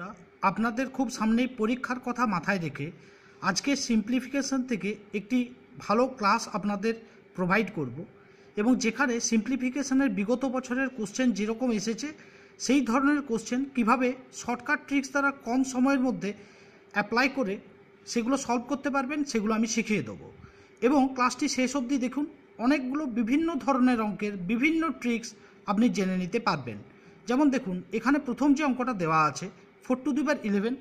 বন্ধুরা, আপনাদের খুব সামনেই পরীক্ষার কথা মাথায় রেখে আজকে সিম্পলিফিকেশন থেকে একটি ভালো ক্লাস আপনাদের প্রোভাইড করব এবং যেখানে সিম্পলিফিকেশনের বিগত বছরের কোশ্চেন যেরকম এসেছে সেই ধরনের কোশ্চেন কিভাবে শর্টকাট ট্রিক্স দ্বারা কম সময়ের মধ্যে অ্যাপ্লাই করে সেগুলো সলভ করতে পারবেন সেগুলো আমি শিখিয়ে দেবো। এবং ক্লাসটি শেষ অবধি দেখুন, অনেকগুলো বিভিন্ন ধরনের অঙ্কের বিভিন্ন ট্রিক্স আপনি জেনে নিতে পারবেন। যেমন দেখুন, এখানে প্রথম যে অঙ্কটা দেওয়া আছে 4 to the power 11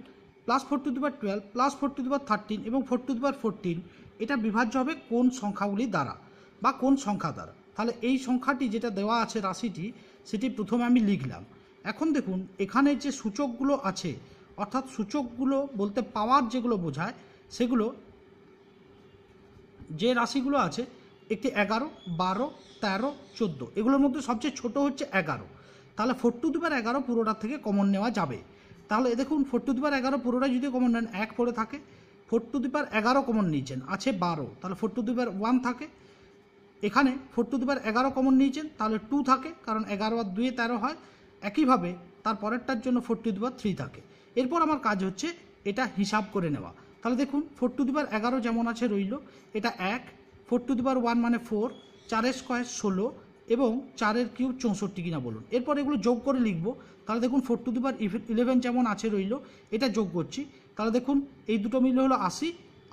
plus 4 to the power 12 plus 4 to the power 13 এবং 4 টু দি পাওয়ার 14, এটা বিভাজ্য হবে কোন সংখ্যাগুলি দ্বারা বা কোন সংখ্যা দ্বারা। তাহলে এই সংখ্যাটি যেটা দেওয়া আছে রাশিটি, সেটি প্রথমে আমি লিখলাম। এখন দেখুন, এখানে যে সূচকগুলো আছে, অর্থাৎ সূচকগুলো বলতে পাওয়ার যেগুলো বোঝায়, সেগুলো যে রাশিগুলো আছে একটি 11, 12, 13, 14, এগুলোর মধ্যে সবচেয়ে ছোট হচ্ছে 11। তাহলে 4 টু দি পাওয়ার 11 পুরোটা থেকে কমন নেওয়া যাবে। তাহলে দেখুন, 4 টু দি পাওয়ার 11 পুরোটা যদি কমন নেন 1 পড়ে থাকে। 4 টু দি পাওয়ার 11 কমন নিয়েছেন, আছে 12, তাহলে 4 টু দি পাওয়ার 1 থাকে। এখানে 4 টু দি পাওয়ার 11 কমন নিয়েছেন, তাহলে 2 থাকে, কারণ 11 আর 2 13 হয়। একইভাবে তার পরেরটার জন্য 4 টু দি পাওয়ার 3 থাকে। এরপর আমার কাজ হচ্ছে এটা হিসাব করে নেওয়া। তাহলে দেখুন, 4 টু দি পাওয়ার 11 যেমন আছে রইল, এটা 1, 4 টু দি পাওয়ার 1 মানে 4, 4 স্কোয়ার 16 এবং 4 কিউব 64 কিনা বলুন। এরপর এগুলো যোগ করে লিখবো। তাহলে দেখুন, 4 টু দি পাওয়ার 11 যেমন আছে রইল, এটা যোগ করছি। তাহলে দেখুন, এই দুটো মিলে হলো 80,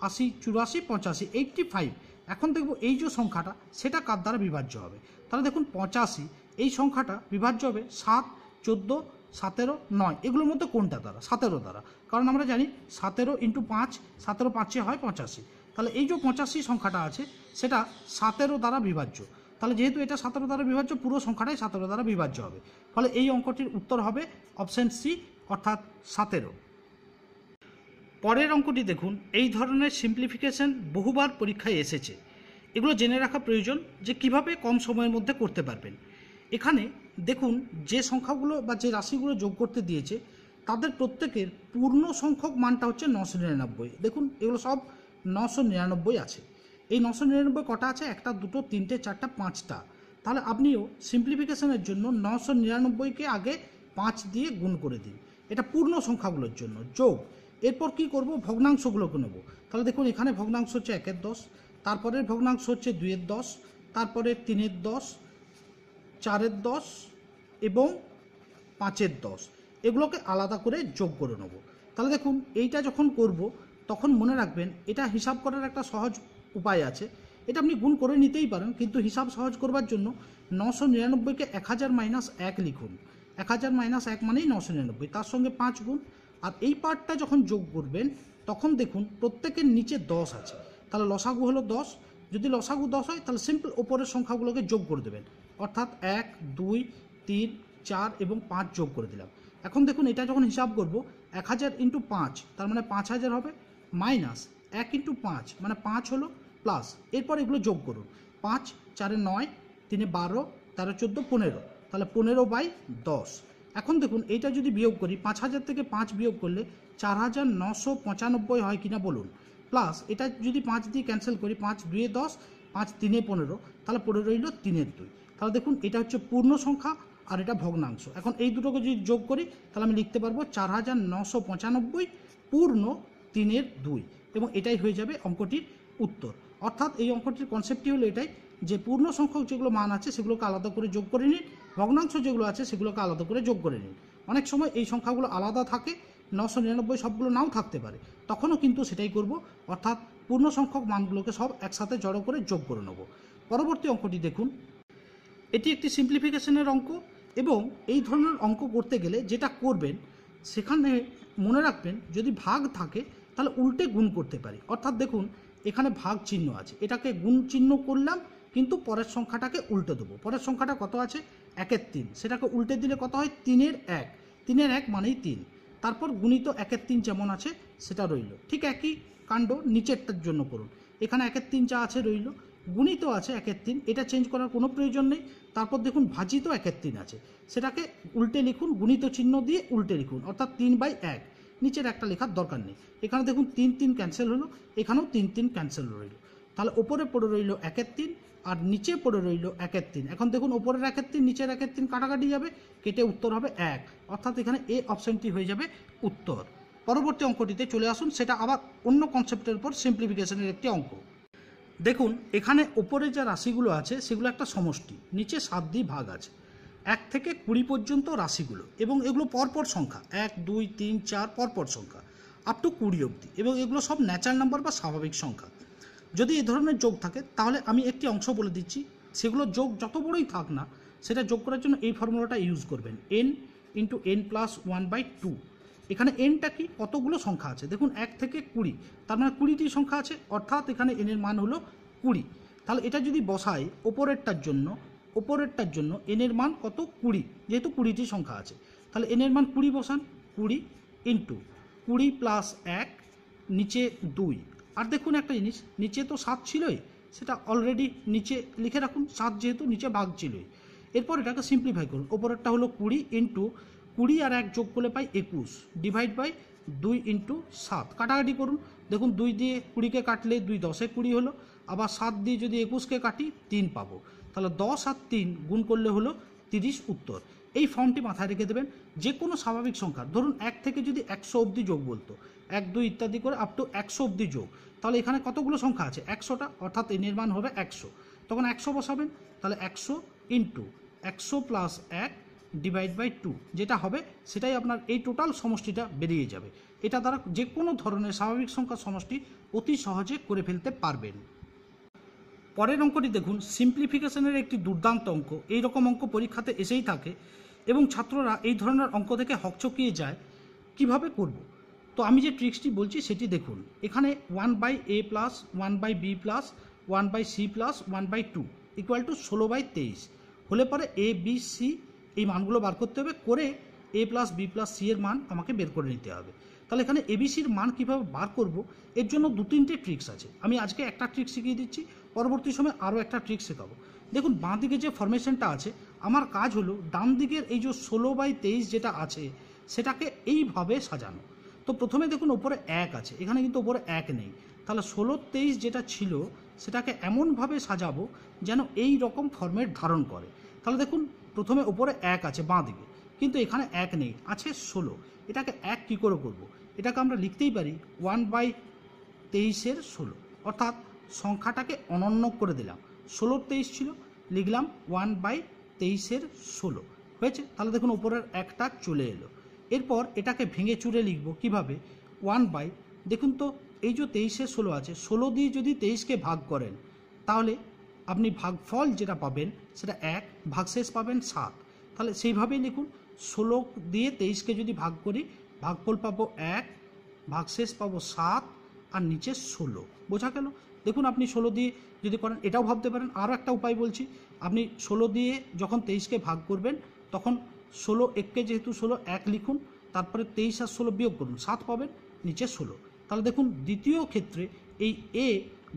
80, 84, 85, 85। এখন দেখব এই যে সংখ্যাটা সেটা কার দ্বারা বিভাজ্য হবে। তাহলে দেখুন, 85 এই সংখ্যাটা বিভাজ্য হবে 7, 14, 17, 9, এগুলোর মধ্যে কোনটা দ্বারা? 17 দ্বারা। কারণ আমরা জানি 17 ইন্টু 5, 17 5 হয় 85। তাহলে এই যে 85 সংখ্যাটা আছে সেটা 17 দ্বারা বিভাজ্য। তাহলে যেহেতু এটা 17 দ্বারা বিভাজ্য, পুরো সংখ্যাটাই 17 দ্বারা বিভাজ্য হবে। ফলে এই অঙ্কটির উত্তর হবে অপশান সি, অর্থাৎ 17। পরের অঙ্কটি দেখুন, এই ধরনের সিম্পলিফিকেশন বহুবার পরীক্ষায় এসেছে। এগুলো জেনে রাখা প্রয়োজন যে কিভাবে কম সময়ের মধ্যে করতে পারবেন। এখানে দেখুন, যে সংখ্যাগুলো বা যে রাশিগুলো যোগ করতে দিয়েছে তাদের প্রত্যেকের পূর্ণ সংখ্যক মানটা হচ্ছে 999। দেখুন, এগুলো সব 999 আছে। এই 999 কটা আছে? 1, 2, 3, 4, 5টা। তাহলে আপনিও সিম্পলিফিকেশনের জন্য 999কে আগে 5 দিয়ে গুণ করে দিন। এটা পূর্ণ সংখ্যাগুলোর জন্য যোগ। এরপর কি করব? ভগ্নাংশগুলোকে নেব। তাহলে দেখুন, এখানে ভগ্নাংশ হচ্ছে 1 এর 10, তারপরের ভগ্নাংশ হচ্ছে 2 এর 10, তারপরে 3 এর 10, 4 এর 10 এবং 5 এর 10। এগুলোকে আলাদা করে যোগ করে নেব। তাহলে দেখুন, এইটা যখন করব তখন মনে রাখবেন এটা হিসাব করার একটা সহজ উপায় আছে। এটা আপনি গুণ করে নিতেই পারেন, কিন্তু হিসাব সহজ করবার জন্য 999কে 1000 মাইনাস 1 লিখুন। 1000 মাইনাস 1 মানেই 999, তার সঙ্গে 5 গুণ। আর এই পার্টটা যখন যোগ করবেন তখন দেখুন প্রত্যেকের নিচে 10 আছে। তাহলে লসাগু হলো 10। যদি লসাগু 10 হয় তাহলে সিম্পল ওপরের সংখ্যাগুলোকে যোগ করে দেবেন, অর্থাৎ 1, 2, 3, 4 এবং 5 যোগ করে দিলাম। এখন দেখুন, এটা যখন হিসাব করব 1000 ইন্টু 5 তার মানে 5000 হবে, মাইনাস 1 ইন্টু 5 মানে 5 হলো, প্লাস এরপর এগুলো যোগ করুন। 5, 4, 9, 3, 12, 13, 14, 15, তাহলে 15/10। এখন দেখুন, এইটা যদি বিয়োগ করি, 5000 থেকে 5 বিয়োগ করলে 4995 হয় কিনা বলুন। প্লাস এটা যদি 5 দিয়ে ক্যান্সেল করি, 5 2 10, 5 3 15, তাহলে পড়ে রইল 3 এর 2। তাহলে দেখুন, এটা হচ্ছে পূর্ণ সংখ্যা আর এটা ভগ্নাংশ। এখন এই দুটোকে যদি যোগ করি তাহলে আমি লিখতে পারবো 4995 পূর্ণ 3 এর 2, এবং এটাই হয়ে যাবে অঙ্কটির উত্তর। অর্থাৎ এই অঙ্কটির কনসেপ্টটি হলো এটাই যে পূর্ণ সংখ্যক যেগুলো মান আছে সেগুলোকে আলাদা করে যোগ করে নিন, ভগ্নাংশ যেগুলো আছে সেগুলোকে আলাদা করে যোগ করে নিন। অনেক সময় এই সংখ্যাগুলো আলাদা থাকে, 999 সবগুলো নাও থাকতে পারে, তখনও কিন্তু সেটাই করব, অর্থাৎ পূর্ণ সংখ্যক মানগুলোকে সব একসাথে জড়ো করে যোগ করে নেব। পরবর্তী অঙ্কটি দেখুন, এটি একটি সিম্পলিফিকেশনের অঙ্ক, এবং এই ধরনের অঙ্ক করতে গেলে যেটা করবেন সেখানে মনে রাখবেন যদি ভাগ থাকে তাহলে উল্টে গুণ করতে পারি। অর্থাৎ দেখুন, এখানে ভাগ চিহ্ন আছে, এটাকে গুণ চিহ্ন করলাম, কিন্তু পরের সংখ্যাটাকে উল্টে দেবো। পরের সংখ্যাটা কত আছে? 1 এর 3, সেটাকে উল্টে দিলে কত হয়? 3 এর 1, 3 এর 1 মানেই 3। তারপর গুণিত 1 এর 3 যেমন আছে সেটা রইল। ঠিক একই কাণ্ড নিচেরটার জন্য করুন। এখানে 1 এর 3 যা আছে রইল, গুণিত আছে 1 এর 3, এটা চেঞ্জ করার কোনো প্রয়োজন নেই। তারপর দেখুন, ভাজিত 1 এর 3 আছে, সেটাকে উল্টে লিখুন, গুণিত চিহ্ন দিয়ে উল্টে লিখুন, অর্থাৎ 3/1। নিচের একটা লেখার দরকার নেই। এখানে দেখুন 3 3 ক্যান্সেল হলো, এখানেও 3 3 ক্যান্সেল রইল। তাহলে ওপরে পড়ে রইল 1 এর 3, আর নিচে পড়ে রইল 1/3। এখন দেখুন ওপরের 1/3 নিচের 1/3 কাটাকাটি যাবে, কেটে উত্তর হবে 1, অর্থাৎ এখানে এ অপশানটি হয়ে যাবে উত্তর। পরবর্তী অঙ্কটিতে চলে আসুন, সেটা আবার অন্য কনসেপ্টের উপর সিম্পলিফিকেশনের একটি অঙ্ক। দেখুন এখানে ওপরে যে রাশিগুলো আছে সেগুলো একটা সমষ্টি, নিচে 7 দিয়ে ভাগ আছে, 1 থেকে 20 পর্যন্ত রাশিগুলো, এবং এগুলো পরপর সংখ্যা 1 2 3 4 পরপর সংখ্যা আপ টু 20 অবধি, এবং এগুলো সব ন্যাচারাল নাম্বার বা স্বাভাবিক সংখ্যা। যদি এই ধরনের যোগ থাকে তাহলে আমি একটি অংশ বলে দিচ্ছি, সেগুলো যোগ যত বড়ই থাক না সেটা যোগ করার জন্য এই ফর্মুলাটা ইউজ করবেন, n × n + 1/2। এখানে nটা কি, কতগুলো সংখ্যা আছে, দেখুন 1 থেকে 20, তার মানে 20টি সংখ্যা আছে, অর্থাৎ এখানে n এর মান হলো 20। তাহলে এটা যদি বসাই ওপরেরটার জন্য n এর মান কত, 20, যেহেতু 20টি সংখ্যা আছে, তাহলে n এর মান 20 বসান, 20 × 20 + 1 নিচে 2। আর দেখুন একটা জিনিস, নিচে তো 7 ছিলই, সেটা অলরেডি নিচে লিখে রাখুন, 7 যেহেতু নিচে ভাগ ছিলই। এরপর এটাকে সিম্পলিফাই করুন, ওপরেরটা হলো 20 × 20 আর 1 যোগ করলে পাই 21, ডিভাইড বাই 2 × 7, কাটাকাটি করুন। দেখুন 2 দিয়ে 20কে কাটলে 2 10 × 20 হলো, আবার 7 দিয়ে যদি 21কে কাটি 3 পাবো, তাহলে 10 আর 3 গুণ করলে হলো 30 উত্তর। এই ফর্মটি মাথায় রেখে দেবেন, যে কোনো স্বাভাবিক সংখ্যা ধরুন 1 থেকে যদি 100 অবধি যোগ বলতো, 1 2 ইত্যাদি করে আপ টু 100 অবধি যোগ, তাহলে এখানে কতগুলো সংখ্যা আছে, 100টা, অর্থাৎ এর মান হবে 100। তখন 100 বসাবেন, তাহলে 100 × 100 + 1 ডিভাইড বাই 2, যেটা হবে সেটাই আপনার এই টোটাল সমষ্টিটা বেরিয়ে যাবে। এটা দ্বারা যে কোনো ধরনের স্বাভাবিক সংখ্যার সমষ্টি অতি সহজে করে ফেলতে পারবেন। পরের অঙ্কটি দেখুন, সিম্পলিফিকেশনের একটি দুর্দান্ত অঙ্ক। এই রকম অঙ্ক পরীক্ষাতে এসেই থাকে এবং ছাত্ররা এই ধরনের অঙ্ক থেকে হকচকিয়ে যায়, কিভাবে করব। তো আমি যে ট্রিক্সটি বলছি সেটি দেখুন, এখানে 1/a + 1/b + 1/c + 1/2 = 16/23 হলে পরে a b c এই মানগুলো বার করতে হবে, করে a + b + c এর মান আমাকে বের করে নিতে হবে। তাহলে এখানে এবিসির মান কীভাবে বার করব, এর জন্য 2-3টে ট্রিক্স আছে। আমি আজকে একটা ট্রিক্স শিখিয়ে দিচ্ছি, পরবর্তী সময় আরও একটা ট্রিক্স শেখাবো। দেখুন বাঁ দিকে যে ফরমেশনটা আছে, আমার কাজ হলো ডান দিকের এই যে 16/23 যেটা আছে সেটাকে এইভাবে সাজানো। তো প্রথমে দেখুন ওপরে 1 আছে, এখানে কিন্তু ওপরে 1 নেই, তাহলে 16/23 যেটা ছিল সেটাকে এমনভাবে সাজাবো যেন এই রকম ফর্মেট ধারণ করে। তাহলে দেখুন প্রথমে ওপরে 1 আছে বাঁ দিকে, কিন্তু এখানে 1 নেই, আছে 16। এটাকে 1 কী করে করব, এটাকে আমরা লিখতেই পারি 1/23 16, অর্থাৎ সংখ্যাটাকে অনন্য করে দিলাম, 16/23 ছিল, লিখলাম 1/23 16 হয়েছে। তাহলে দেখুন উপরের 1টা চলে এলো। এরপর এটাকে ভেঙে চুরে লিখব কিভাবে, 1/, দেখুন তো এই যে 23 16 আছে, 16 দিয়ে যদি 23কে ভাগ করেন তাহলে আপনি ভাগফল যেটা পাবেন সেটা 1, ভাগশেষ পাবেন 7। তাহলে সেইভাবেই লিখুন, 16 দিয়ে 23কে যদি ভাগ করি ভাগফল পাবো 1, ভাগশেষ পাবো 7, আর নিচে 16। বোঝা গেল। দেখুন আপনি 16 দিয়ে যদি করেন, এটাও ভাবতে পারেন, আরও একটা উপায় বলছি, আপনি 16 দিয়ে যখন 23কে ভাগ করবেন তখন 16 1কে যেহেতু 16 1 লিখুন, তারপরে 23 আর 16 বিয়োগ করুন, 7 পাবেন, নিচে 16। তাহলে দেখুন দ্বিতীয় ক্ষেত্রে এই এ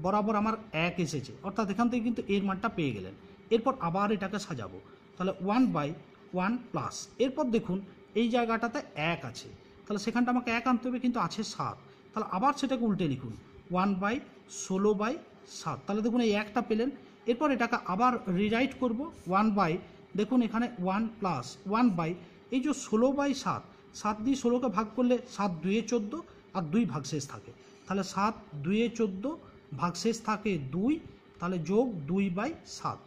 বরাবর আমার 1 এসেছে, অর্থাৎ এখান থেকে কিন্তু এর মানটা পেয়ে গেলেন। এরপর আবার এটাকে সাজাবো, তাহলে 1/1 প্লাস, এরপর দেখুন এই জায়গাটাতে 1 আছে, তাহলে সেখানটা আমাকে 1 আনতে হবে, কিন্তু আছে 7, তাহলে আবার সেটাকে উল্টে লিখুন 1/16/7, তাহলে দেখুন এই 1টা পেলেন। এরপর এটাকে আবার রিরাইট করব 1/, দেখুন এখানে 1 প্লাস 1/, এই যে 16/7, 7 দিয়ে 16কে ভাগ করলে 7 2 14 আর 2 ভাগশেষ থাকে, তাহলে 7 2 14 ভাগশেষ থাকে 2, তাহলে যোগ 2/7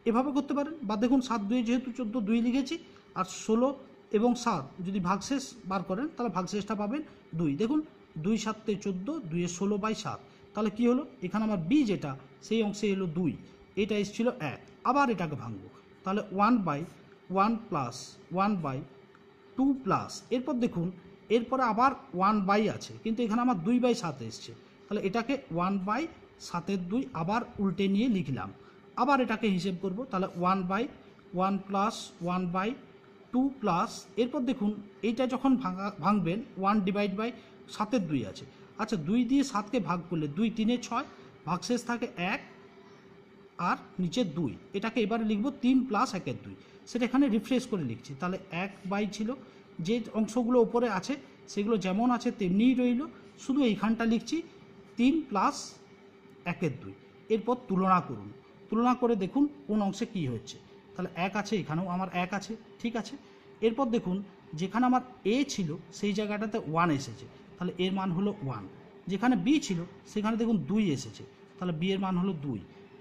এভাবে করতে পারেন। বা দেখুন 7 2 যেহেতু 14, 2 লিখেছি, আর 16 এবং 7 যদি ভাগশেষ বার করেন তাহলে ভাগশেষটা পাবেন 2। দেখুন 2 7 14, 2 16/7, তাহলে কি হলো, এখানে আমার বি যেটা সেই অংশে এলো 2, এটা এসেছিল 1। আবার এটাকে ভাঙবো, তাহলে 1/1 প্লাস 1/2 প্লাস, এরপর দেখুন এরপরে আবার 1/, আছে কিন্তু এখানে আমার 2/7 এসছে, তাহলে এটাকে 1/7/2 আবার উল্টে নিয়ে লিখলাম। আবার এটাকে হিসেব করব, তাহলে 1/1 প্লাস 1/2 প্লাস, এরপর দেখুন এইটা যখন ভাঙবেন 1/7/2 আছে, আচ্ছা 2 দিয়ে 7কে ভাগ করলে 2 3 6, ভাগশেষ থাকে 1 আর নিচে 2, এটাকে এবারে লিখব 3 + 1 2, সেটা এখানে রিফ্রেশ করে লিখছি, তাহলে 1/, ছিল যে অংশগুলো উপরে আছে সেগুলো যেমন আছে তেমনিই রইল, শুধু এইখানটা লিখছি 3 + 1 2। এরপর তুলনা করুন, তুলনা করে দেখুন কোন অংশে কি হচ্ছে। তাহলে 1 আছে, এখানেও আমার 1 আছে, ঠিক আছে। এরপর দেখুন যেখানে আমার এ ছিল সেই জায়গাটাতে 1 এসেছে, তাহলে এর মান হলো 1। যেখানে বি ছিল সেখানে দেখুন 2 এসেছে, তাহলে বি এর মান হলো 2।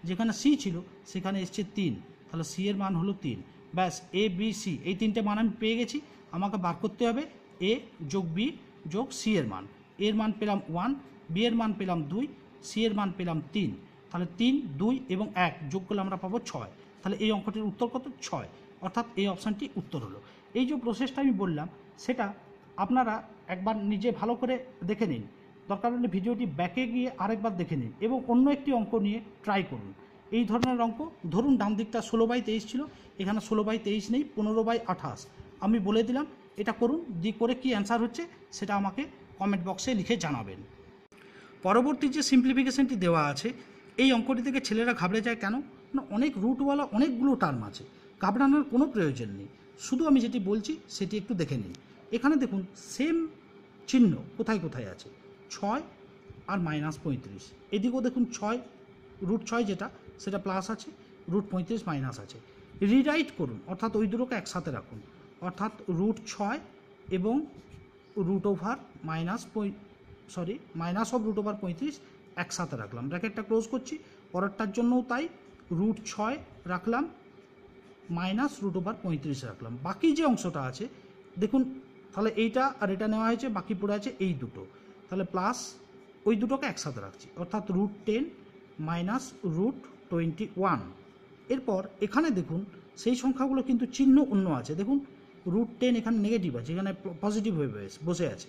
যেখানে সি ছিল সেখানে এসছে 3, তাহলে সি এর মান হলো 3। ব্যাস, এ বি সি এই তিনটে মান আমি পেয়ে গেছি। আমাকে বার করতে হবে এ যোগ বি যোগ সি এর মান। এর মান পেলাম 1, বি এর মান পেলাম 2, সি এর মান পেলাম 3। তাহলে 3, 2 এবং 1 যোগ করলে আমরা পাবো 6। তাহলে এই অঙ্কটির উত্তর কত? 6, অর্থাৎ এই অপশানটি উত্তর হলো। এই যে প্রসেসটা আমি বললাম সেটা আপনারা একবার নিজে ভালো করে দেখে নিন, দরকার হলে ভিডিওটি ব্যাকে গিয়ে আরেকবার দেখে নিন এবং অন্য একটি অঙ্ক নিয়ে ট্রাই করুন। এই ধরনের অঙ্ক ধরুন ডান দিকটা 16/23 ছিল, এখানে 16/23 নেই, 15/28। আমি বলে দিলাম, এটা করুন, দিয়ে করে কি অ্যান্সার হচ্ছে সেটা আমাকে কমেন্ট বক্সে লিখে জানাবেন। পরবর্তী যে সিম্পলিফিকেশনটি দেওয়া আছে, এই অঙ্কটি থেকে ছেলেরা ঘাবড়ে যায় কেন? না, অনেক রুটওয়ালা অনেকগুলো টার্ম আছে, ঘাবড়ানোর কোনো প্রয়োজন নেই। শুধু আমি যেটি বলছি সেটি একটু দেখে নিন। এখানে দেখুন সেম চিহ্ন কোথায় কোথায় আছে, 6 আর -35। এদিকেও দেখুন 6, √6 যেটা সেটা প্লাস আছে, √35 মাইনাস আছে। রিরাইট করুন, অর্থাৎ ওই দুটোকে একসাথে রাখুন, অর্থাৎ √6 এবং -√35 একসাথে রাখলাম, ব্র্যাকেটটা ক্লোজ করছি। পরেরটার জন্যও তাই, √6 রাখলাম, -√35 রাখলাম। বাকি যে অংশটা আছে দেখুন, তাহলে এইটা আর এটা নেওয়া হয়েছে, বাকি পড়ে আছে এই দুটো, তাহলে প্লাস ওই দুটোকে একসাথে রাখছি, অর্থাৎ √10 -√21। এরপর এখানে দেখুন সেই সংখ্যাগুলো কিন্তু চিহ্ন অন্য আছে, দেখুন √10 এখানে নেগেটিভ আছে, এখানে পজিটিভ হয়ে বসে আছে।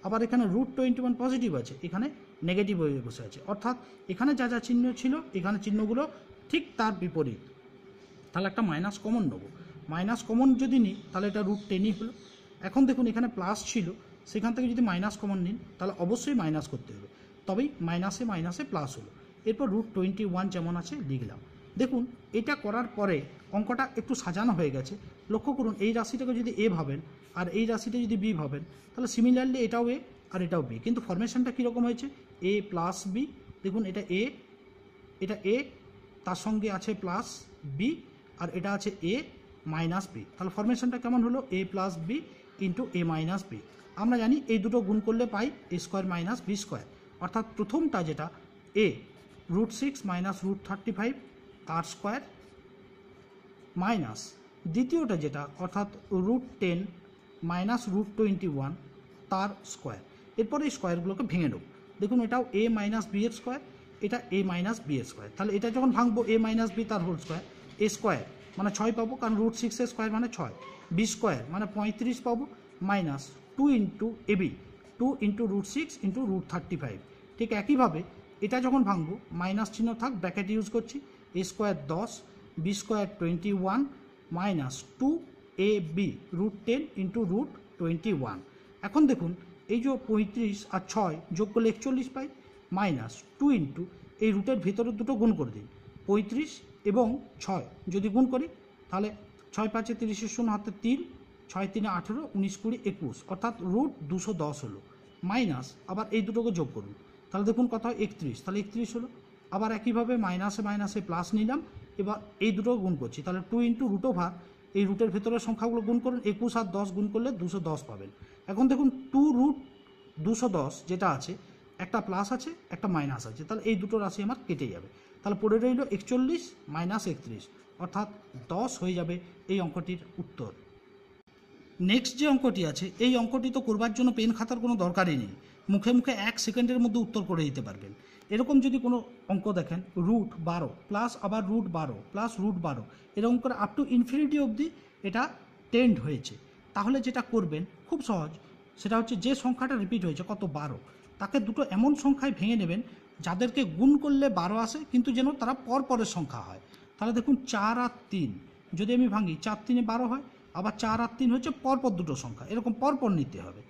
আবার এখানে √21 পজিটিভ আছে, এখানে নেগেটিভ হয়ে বসে আছে। অর্থাৎ এখানে যা যা চিহ্ন ছিল এখানে চিহ্নগুলো ঠিক তার বিপরীত। তাহলে একটা মাইনাস কমন নেবো, মাইনাস কমন যদি নিই তাহলে এটা √10ই হলো। এখন দেখুন এখানে প্লাস ছিল, সেখান থেকে যদি মাইনাস কমন নিন তাহলে অবশ্যই মাইনাস করতে হবে, তবেই মাইনাসে মাইনাসে প্লাস হলো। এরপর √21 যেমন আছে লিখলাম। দেখুন এটা করার পরে অঙ্কটা একটু সাজানো হয়ে গেছে। লক্ষ্য করুন, এই রাশিটাকে যদি এ ভাবেন আর এই রাশিটা যদি বি ভাবেন, তাহলে সিমিলারলি এটাও এ আর এটাও বি, কিন্তু ফরমেশনটা কীরকম হয়েছে, এ প্লাস বি। দেখুন এটা এ, তার সঙ্গে আছে প্লাস বি, আর এটা আছে এ মাইনাস বি। তাহলে ফরমেশনটা কেমন হলো, এ প্লাস বি ইন্টু এ মাইনাস বি। আমরা জানি এই দুটো গুণ করলে পাই এ স্কোয়ার মাইনাস বি স্কোয়ার, অর্থাৎ প্রথমটা যেটা এ √6 -√35 তার স্কোয়ার মাইনাস দ্বিতীয়টা যেটা অর্থাৎ √10 -√21 তার স্কোয়ার। এরপরে এই স্কোয়ারগুলোকে ভেঙে নেব। দেখুন এটাও এ মাইনাস বি এর স্কোয়ার, এটা এ মাইনাস বি এর স্কোয়ার। তাহলে এটা যখন ভাঙবো এ মাইনাস বি তার হোল স্কোয়ার, এ স্কোয়ার মানে 6 পাবো, কারণ √6 এর স্কোয়ার মানে 6, বি স্কোয়ার মানে 35 পাবো, minus 2 into AB, 2 into √6 into √35। ঠিক একইভাবে এটা যখন ভাঙবো মাইনাস চিহ্ন থাক, ব্র্যাকেট ইউজ করছি, এ square 10, B square 21 minus 2 A B √10 into √21। এখন দেখুন এই যে 35 আর 6 যোগ করলে 41 পাই, মাইনাস 2 ইন্টু এই রুটের ভিতরে দুটো গুণ করে দিন, 35 এবং 6 যদি গুণ করি তাহলে 6 5 30 0 হাতে 3, 6 3 18, 19 20 21, অর্থাৎ √210 হলো। মাইনাস আবার এই দুটোকে যোগ করুন, তাহলে দেখুন কত হয় 31, তাহলে 31 হলো। আবার একইভাবে মাইনাসে মাইনাসে প্লাস নিলাম, এবার এই দুটো গুণ করছি, তাহলে 2 ইন্টু √ওভার এই রুটের ভেতরের সংখ্যাগুলো গুণ করুন, 21 আর 10 গুণ করলে 210 পাবেন। এখন দেখুন 2√210 যেটা আছে, একটা প্লাস আছে একটা মাইনাস আছে, তাহলে এই দুটো রাশি আমার কেটে যাবে। তাহলে পড়ে রইল 41 মাইনাস 31, অর্থাৎ 10 হয়ে যাবে এই অঙ্কটির উত্তর। নেক্সট যে অঙ্কটি আছে, এই অঙ্কটি তো করবার জন্য পেন খাতার কোনো দরকারই নেই, মুখে মুখে 1 সেকেন্ডের মধ্যে উত্তর করে দিতে পারবেন। এরকম যদি কোনো অঙ্ক দেখেন √12 প্লাস আবার √12 প্লাস √12, এরকম করে আপ টু ইনফিনিটি অবধি এটা টেন্ড হয়েছে, তাহলে যেটা করবেন খুব সহজ, সেটা হচ্ছে যে সংখ্যাটা রিপিট হয়েছে কত 12, তাকে দুটো এমন সংখ্যায় ভেঙে নেবেন যাদেরকে গুণ করলে 12 আসে, কিন্তু যেন তারা পরপরের সংখ্যা হয়। তাহলে দেখুন 4 আর 3 যদি আমি ভাঙি, 4 3 12 হয়, আবার 4 আর 3 হচ্ছে পরপর দুটো সংখ্যা, এরকম পরপর নিতে হবে।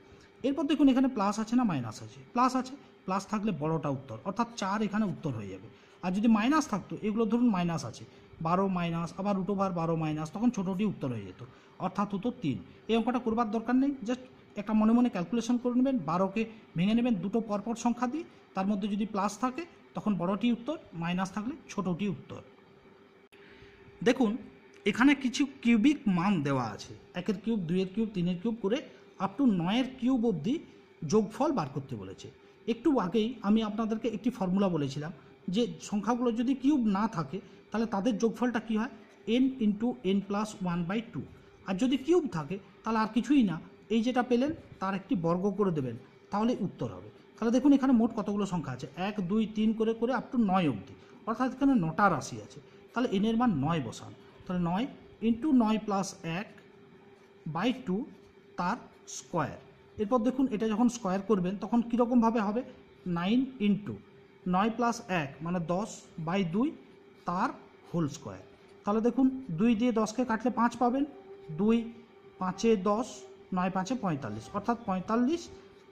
এরপর দেখুন এখানে প্লাস আছে না মাইনাস আছে, প্লাস আছে, প্লাস থাকলে বড়টা উত্তর, অর্থাৎ 4 এখানে উত্তর হয়ে যাবে। আর যদি মাইনাস থাকতো, এগুলো ধরুন মাইনাস আছে, 12 মাইনাস আবার √ওভার 12 মাইনাস, তখন ছোটোটি উত্তর হয়ে যেত, অর্থাৎ উত্তর 3। এই অঙ্কটা করবার দরকার নেই, জাস্ট একটা মনে মনে ক্যালকুলেশন করে নেবেন, 12কে ভেঙে নেবেন দুটো পরপর সংখ্যা দিয়ে, তার মধ্যে যদি প্লাস থাকে তখন বড়টি উত্তর, মাইনাস থাকলে ছোটোটি উত্তর। দেখুন এখানে কিছু কিউবিক মান দেওয়া আছে, 1-এর কিউব, 2-এর কিউব, 3-এর কিউব করে আপ টু 9-এর কিউব অবধি যোগফল বার করতে বলেছে। একটু আগেই আমি আপনাদেরকে একটি ফর্মুলা বলেছিলাম যে সংখ্যাগুলো যদি কিউব না থাকে তাহলে তাদের যোগফলটা কী হয়, n ইন্টু n+1/2, আর যদি কিউব থাকে তাহলে আর কিছুই না, এই যেটা পেলেন তার একটি বর্গ করে দেবেন, তাহলে উত্তর হবে। তাহলে দেখুন এখানে মোট কতগুলো সংখ্যা আছে, 1, 2, 3 করে করে আপ টু 9 অবধি, অর্থাৎ এখানে 9টা রাশি আছে। তাহলে n এর মান 9 বসান, তাহলে 9 ইন্টু 9+1/2 তার স্কোয়ার। এরপর দেখুন এটা যখন স্কোয়ার করবেন তখন কীরকমভাবে হবে, 9 ইন্টু 9+1 মানে 10/2 তার হোল স্কোয়ার। তাহলে দেখুন 2 দিয়ে 10কে কাটলে 5 পাবেন, 2 5-এ 10, 9 5-এ 45, অর্থাৎ 45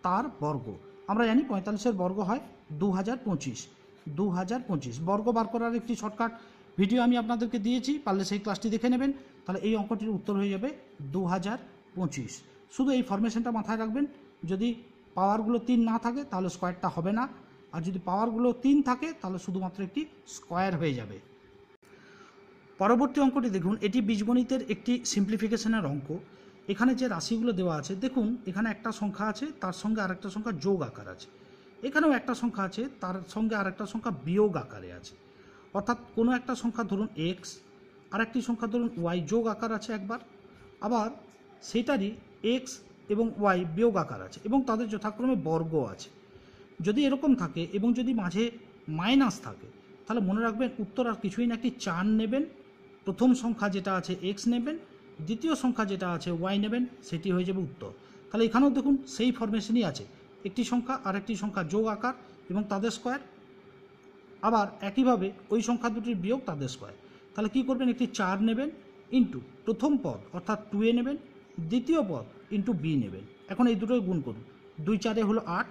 তার বর্গ। আমরা জানি 45-এর বর্গ হয় 2025 বর্গ বার করার একটি শর্টকাট ভিডিও আমি আপনাদেরকে দিয়েছি, পারলে সেই ক্লাসটি দেখে নেবেন। তাহলে এই অঙ্কটির উত্তর হয়ে যাবে 2025। শুধু এই ফরমেশনটা মাথায় রাখবেন, যদি পাওয়ারগুলো 3 না থাকে তাহলে স্কোয়ারটা হবে না, আর যদি পাওয়ারগুলো 3 থাকে তাহলে শুধুমাত্র একটি স্কোয়ার হয়ে যাবে। পরবর্তী অঙ্কটি দেখুন, এটি বীজগণিতের একটি সিম্পলিফিকেশনের অঙ্ক। এখানে যে রাশিগুলো দেওয়া আছে দেখুন, এখানে একটা সংখ্যা আছে তার সঙ্গে আরেকটা সংখ্যা যোগ আকার আছে, এখানেও একটা সংখ্যা আছে তার সঙ্গে আরেকটা সংখ্যা বিয়োগ আকারে আছে। অর্থাৎ কোনো একটা সংখ্যা ধরুন এক্স, আরেকটি সংখ্যা ধরুন ওয়াই যোগ আকার আছে একবার, আবার সেটারই এক্স এবং ওয়াই বিয়োগ আকার আছে এবং তাদের যথাক্রমে বর্গ আছে। যদি এরকম থাকে এবং যদি মাঝে মাইনাস থাকে তাহলে মনে রাখবেন উত্তর আর কিছুই না, একটি 4 নেবেন, প্রথম সংখ্যা যেটা আছে এক্স নেবেন, দ্বিতীয় সংখ্যা যেটা আছে ওয়াই নেবেন, সেটি হয়ে যাবে উত্তর। তাহলে এখানেও দেখুন সেই ফরমেশনই আছে, একটি সংখ্যা আর একটি সংখ্যা যোগ আকার এবং তাদের স্কোয়ার, আবার একইভাবে ওই সংখ্যা দুটির বিয়োগ তাদের স্কোয়ার। তাহলে কী করবেন, একটি 4 নেবেন ইন্টু প্রথম পদ অর্থাৎ 2a নেবেন, দ্বিতীয় পদ ইন্টু b নেবেন। এখন এই দুটোই গুণ করুন, 2 4 হলো 8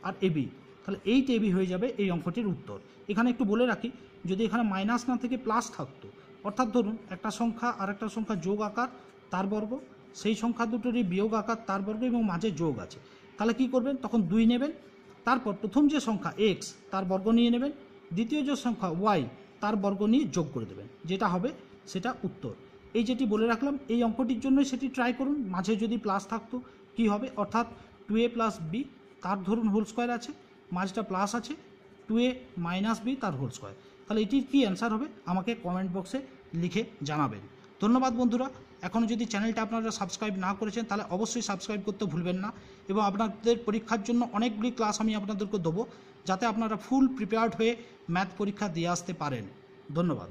আর ab, তাহলে 8ab হয়ে যাবে এই অঙ্কটির উত্তর। এখানে একটু বলে রাখি, যদি এখানে মাইনাস না থেকে প্লাস থাকতো, অর্থাৎ ধরুন একটা সংখ্যা আর একটা সংখ্যা যোগ আকার তার বর্গ, সেই সংখ্যা দুটোরই বিয়োগ আকার তার বর্গ এবং মাঝে যোগ আছে, তাহলে কি করবেন, তখন 2 নেবেন, তারপর প্রথম যে সংখ্যা এক্স তার বর্গ নিয়ে নেবেন, দ্বিতীয় যে সংখ্যা ওয়াই তার বর্গ নিয়ে যোগ করে দেবেন, যেটা হবে সেটা উত্তর। এই যেটি বলে রাখলাম এই অঙ্কটির জন্যই সেটি ট্রাই করুন, মাঝে যদি প্লাস থাকতো কি হবে, অর্থাৎ 2a + b তার ধরুন হোল স্কোয়ার আছে, মাঝটা প্লাস আছে 2a - b তার হোল স্কোয়ার। তাহলে এটির কী অ্যান্সার হবে আমাকে কমেন্ট বক্সে লিখে জানাবেন। ধন্যবাদ বন্ধুরা। এখনও যদি চ্যানেলটা আপনারা সাবস্ক্রাইব না করেছেন তাহলে অবশ্যই সাবস্ক্রাইব করতে ভুলবেন না, এবং আপনাদের পরীক্ষার জন্য অনেকগুলি ক্লাস আমি আপনাদেরকে দেবো, যাতে আপনারা ফুল প্রিপেয়ার্ড হয়ে ম্যাথ পরীক্ষা দিয়ে আসতে পারেন। ধন্যবাদ।